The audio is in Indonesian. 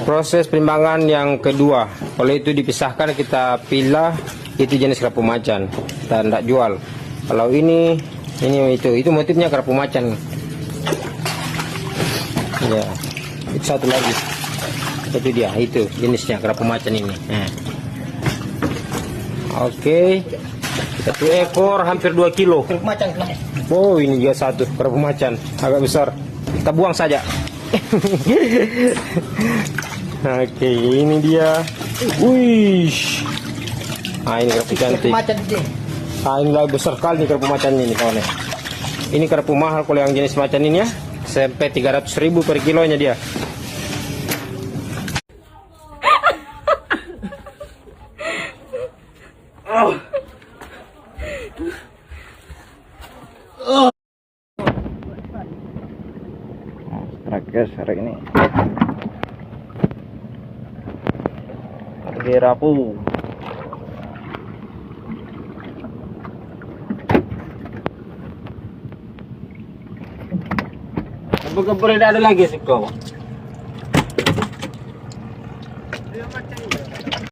Proses penimbangan yang kedua, kalau itu dipisahkan kita pilah, itu jenis kerapu macan, kita tidak jual. Kalau ini itu motifnya kerapu macan. Ya, itu satu lagi, itu dia, itu jenisnya kerapu macan ini. Oke, satu ekor hampir 2 kilo. Kerapu macan. Oh, ini juga satu kerapu macan, agak besar. Kita buang saja. Oke, ini dia. Wih. Nah, ini kerapu cantik. Nah, ini lagi besar sekali nih kerapu macan ini kawan. Ini kerapu mahal kalau yang jenis macan ini ya. Sampai 300.000 per kilonya dia. Guys, hari ini harga rapu. Bukan boleh ada lagi sih kau.